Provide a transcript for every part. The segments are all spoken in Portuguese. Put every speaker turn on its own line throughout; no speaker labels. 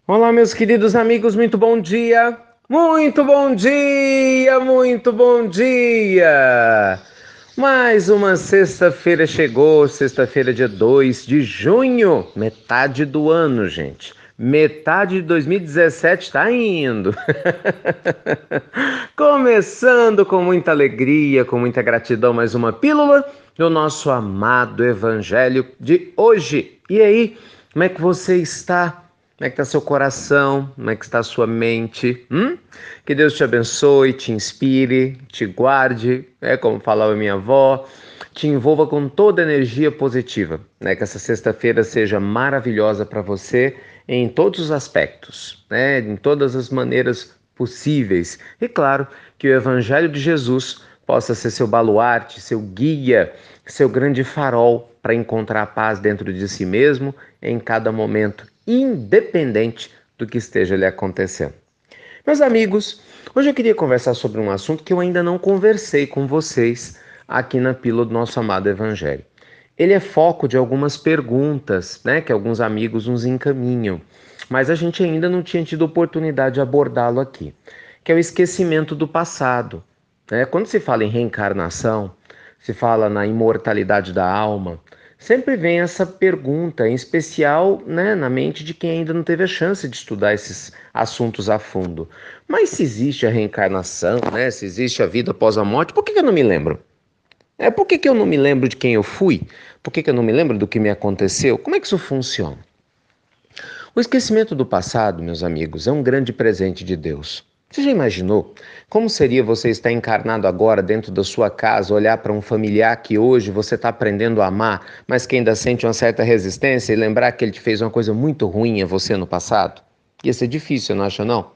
Olá, meus queridos amigos, muito bom dia! Muito bom dia! Muito bom dia! Mais uma sexta-feira chegou, sexta-feira, dia 2 de junho, metade do ano, gente. Metade de 2017 está indo. Começando com muita alegria, com muita gratidão, mais uma pílula do nosso amado Evangelho de hoje. E aí, como é que você está? Como é que está seu coração? Como é que está a sua mente? Que Deus te abençoe, te inspire, te guarde, como falava minha avó, te envolva com toda a energia positiva, né? Que essa sexta-feira seja maravilhosa para você em todos os aspectos, né? Em todas as maneiras possíveis. E claro, que o Evangelho de Jesus possa ser seu baluarte, seu guia, seu grande farol para encontrar a paz dentro de si mesmo em cada momento, independente do que esteja lhe acontecendo. Meus amigos, hoje eu queria conversar sobre um assunto que eu ainda não conversei com vocês aqui na pílula do nosso amado Evangelho. Ele é foco de algumas perguntas, né, que alguns amigos nos encaminham, mas a gente ainda não tinha tido oportunidade de abordá-lo aqui, que é o esquecimento do passado. Né? Quando se fala em reencarnação, se fala na imortalidade da alma, sempre vem essa pergunta, em especial, né, na mente de quem ainda não teve a chance de estudar esses assuntos a fundo. Mas se existe a reencarnação, né, se existe a vida após a morte, por que eu não me lembro? Por que eu não me lembro de quem eu fui? Por que eu não me lembro do que me aconteceu? Como é que isso funciona? O esquecimento do passado, meus amigos, é um grande presente de Deus. Você já imaginou como seria você estar encarnado agora dentro da sua casa, olhar para um familiar que hoje você está aprendendo a amar, mas que ainda sente uma certa resistência e lembrar que ele te fez uma coisa muito ruim a você no passado? Ia ser difícil, não acha não?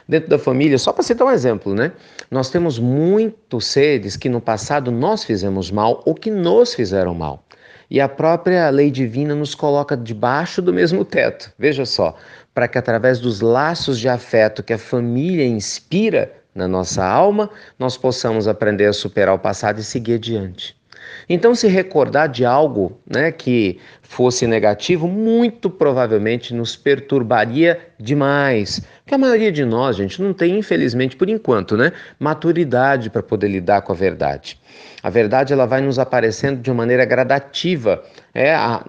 Dentro da família, só para citar um exemplo, né? Nós temos muitos seres que no passado nós fizemos mal ou que nos fizeram mal. E a própria lei divina nos coloca debaixo do mesmo teto. Veja só, para que através dos laços de afeto que a família inspira na nossa alma, nós possamos aprender a superar o passado e seguir adiante. Então, se recordar de algo, né, que fosse negativo, muito provavelmente nos perturbaria demais. Porque a maioria de nós, gente, não tem, infelizmente, por enquanto, né, maturidade para poder lidar com a verdade. A verdade ela vai nos aparecendo de uma maneira gradativa,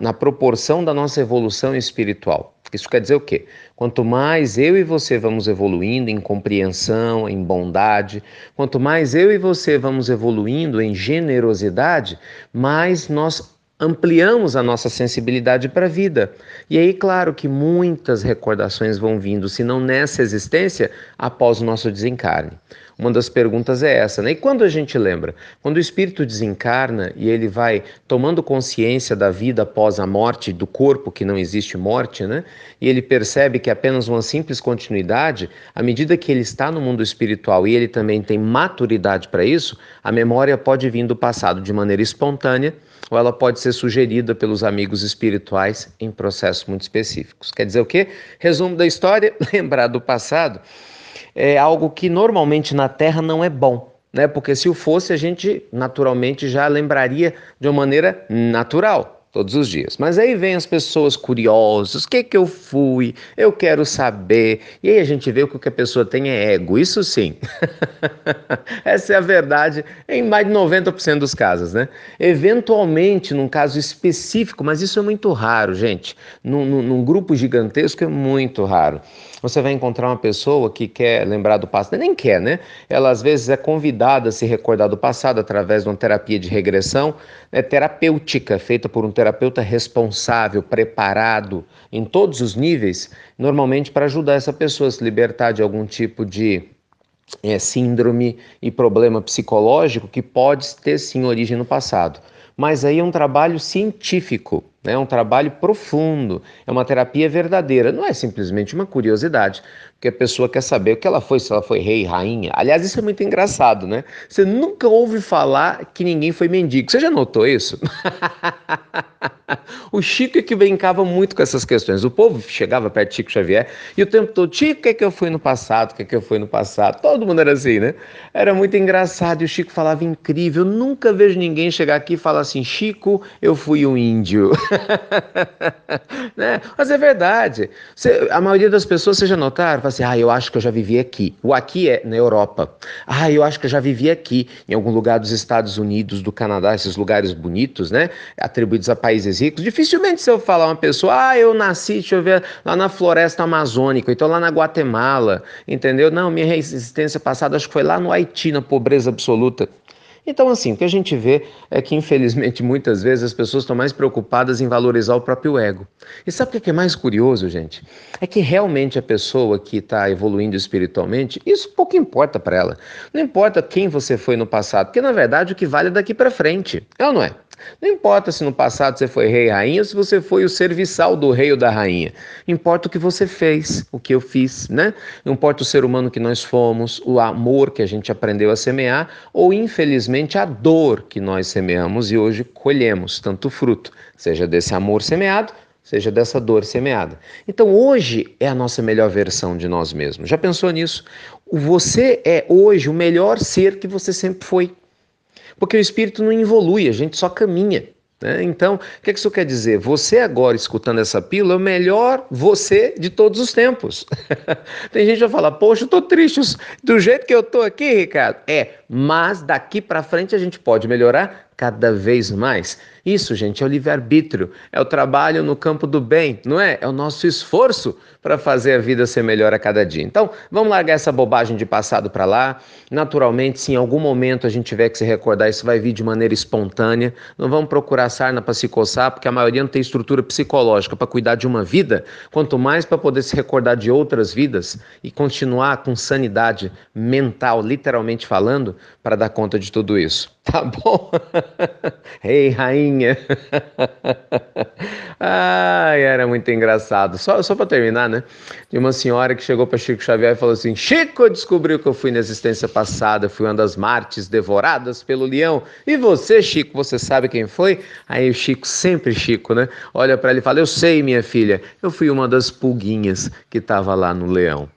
na proporção da nossa evolução espiritual. Isso quer dizer o quê? Quanto mais eu e você vamos evoluindo em compreensão, em bondade, quanto mais eu e você vamos evoluindo em generosidade, mais nós ampliamos a nossa sensibilidade para a vida. E aí, claro que muitas recordações vão vindo, se não nessa existência, após o nosso desencarne. Uma das perguntas é essa, né? E quando a gente lembra? Quando o espírito desencarna e ele vai tomando consciência da vida após a morte, do corpo, que não existe morte, né? E ele percebe que é apenas uma simples continuidade, à medida que ele está no mundo espiritual e ele também tem maturidade para isso, a memória pode vir do passado de maneira espontânea ou ela pode ser sugerida pelos amigos espirituais em processos muito específicos. Quer dizer o quê? Resumo da história, lembrar do passado é algo que normalmente na Terra não é bom, né? Porque se o fosse, a gente naturalmente já lembraria de uma maneira natural. Todos os dias. Mas aí vem as pessoas curiosas, o que que eu fui, eu quero saber. E aí a gente vê que o que a pessoa tem é ego, isso sim. Essa é a verdade em mais de 90% dos casos, né? Eventualmente, num caso específico, mas isso é muito raro, gente. Num grupo gigantesco é muito raro. Você vai encontrar uma pessoa que quer lembrar do passado, nem quer, né? Ela às vezes é convidada a se recordar do passado através de uma terapia de regressão, terapêutica, feita por um terapeuta responsável, preparado em todos os níveis, normalmente para ajudar essa pessoa a se libertar de algum tipo de síndrome e problema psicológico que pode ter sim origem no passado. Mas aí é um trabalho científico, né? É um trabalho profundo, é uma terapia verdadeira, não é simplesmente uma curiosidade, porque a pessoa quer saber o que ela foi, se ela foi rei, rainha. Aliás, isso é muito engraçado, né? Você nunca ouve falar que ninguém foi mendigo. Você já notou isso? O Chico é que brincava muito com essas questões. O povo chegava perto de Chico Xavier e o tempo todo, Chico, o que é que eu fui no passado? O que é que eu fui no passado? Todo mundo era assim, né? Era muito engraçado e o Chico falava incrível. Eu nunca vejo ninguém chegar aqui e falar assim, Chico, eu fui um índio. Né? Mas é verdade. A maioria das pessoas, vocês já notaram, fala assim, eu acho que eu já vivi aqui. O aqui é na Europa. Eu acho que eu já vivi aqui, em algum lugar dos Estados Unidos, do Canadá, esses lugares bonitos, né? Atribuídos a países ricos. Dificilmente se eu falar uma pessoa, eu nasci, deixa eu ver, lá na floresta amazônica, então lá na Guatemala, entendeu? Não, minha resistência passada acho que foi lá no Haiti, na pobreza absoluta. Então, assim, o que a gente vê é que, infelizmente, muitas vezes as pessoas estão mais preocupadas em valorizar o próprio ego. E sabe o que é mais curioso, gente? É que realmente a pessoa que está evoluindo espiritualmente, isso pouco importa para ela. Não importa quem você foi no passado, porque, na verdade, o que vale é daqui para frente. É ou não é? Não importa se no passado você foi rei e rainha ou se você foi o serviçal do rei ou da rainha. Importa o que você fez, o que eu fiz, né? Não importa o ser humano que nós fomos, o amor que a gente aprendeu a semear ou, infelizmente, a dor que nós semeamos e hoje colhemos tanto fruto, seja desse amor semeado, seja dessa dor semeada. Então, hoje é a nossa melhor versão de nós mesmos. Já pensou nisso? Você é hoje o melhor ser que você sempre foi. Porque o espírito não evolui, a gente só caminha. Né? Então, o que isso quer dizer? Você agora, escutando essa pílula, é o melhor você de todos os tempos. Tem gente que vai falar, poxa, eu tô triste do jeito que eu tô aqui, Ricardo. Mas daqui para frente a gente pode melhorar cada vez mais. Isso, gente, é o livre-arbítrio, é o trabalho no campo do bem, não é? É o nosso esforço para fazer a vida ser melhor a cada dia. Então, vamos largar essa bobagem de passado para lá. Naturalmente, se em algum momento a gente tiver que se recordar, isso vai vir de maneira espontânea. Não vamos procurar sarna para se coçar, porque a maioria não tem estrutura psicológica para cuidar de uma vida, quanto mais para poder se recordar de outras vidas e continuar com sanidade mental, literalmente falando, para dar conta de tudo isso. Tá bom? Ei, rainha! Era muito engraçado. Só para terminar, né? De uma senhora que chegou para Chico Xavier e falou assim: Chico, descobriu que eu fui na existência passada, fui uma das Martes devoradas pelo leão. E você, Chico, você sabe quem foi? Aí o Chico, sempre Chico, né? Olha para ele e fala: eu sei, minha filha, eu fui uma das pulguinhas que estava lá no leão.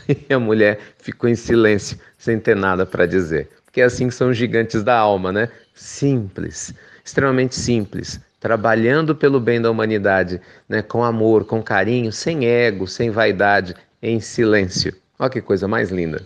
E a mulher ficou em silêncio, sem ter nada para dizer. Porque é assim que são os gigantes da alma, né? Simples, extremamente simples, trabalhando pelo bem da humanidade, né? Com amor, com carinho, sem ego, sem vaidade, em silêncio. Olha que coisa mais linda.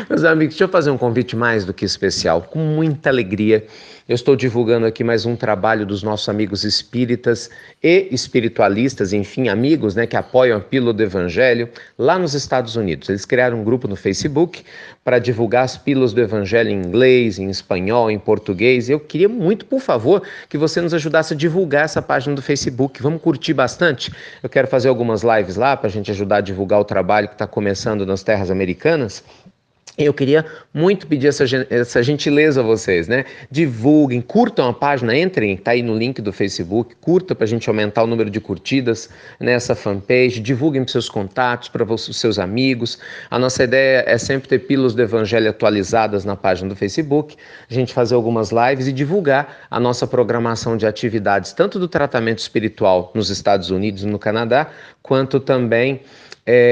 Meus amigos, deixa eu fazer um convite mais do que especial, com muita alegria. Eu estou divulgando aqui mais um trabalho dos nossos amigos espíritas e espiritualistas, enfim, amigos, né, que apoiam a Pílula do Evangelho lá nos Estados Unidos. Eles criaram um grupo no Facebook para divulgar as pílulas do Evangelho em inglês, em espanhol, em português. Eu queria muito, por favor, que você nos ajudasse a divulgar essa página do Facebook. Vamos curtir bastante? Eu quero fazer algumas lives lá para a gente ajudar a divulgar o trabalho que está começando nas terras americanas. Eu queria muito pedir essa gentileza a vocês, né? Divulguem, curtam a página, entrem, tá aí no link do Facebook, curta para a gente aumentar o número de curtidas nessa fanpage, divulguem para seus contatos, para os seus amigos. A nossa ideia é sempre ter pílulas do Evangelho atualizadas na página do Facebook, a gente fazer algumas lives e divulgar a nossa programação de atividades, tanto do tratamento espiritual nos Estados Unidos e no Canadá, quanto também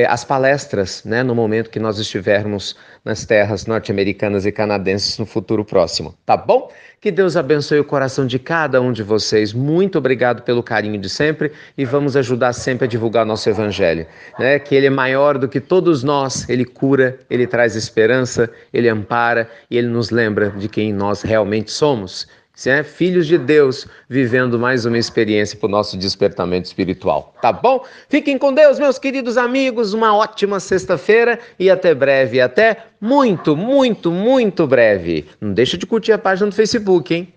as palestras, né, no momento que nós estivermos nas terras norte-americanas e canadenses no futuro próximo, tá bom? Que Deus abençoe o coração de cada um de vocês. Muito obrigado pelo carinho de sempre e vamos ajudar sempre a divulgar nosso Evangelho, né? Que ele é maior do que todos nós, ele cura, ele traz esperança, ele ampara e ele nos lembra de quem nós realmente somos. Filhos de Deus, vivendo mais uma experiência para o nosso despertamento espiritual, tá bom? Fiquem com Deus, meus queridos amigos, uma ótima sexta-feira e até breve, até muito, muito, muito breve. Não deixa de curtir a página do Facebook, hein?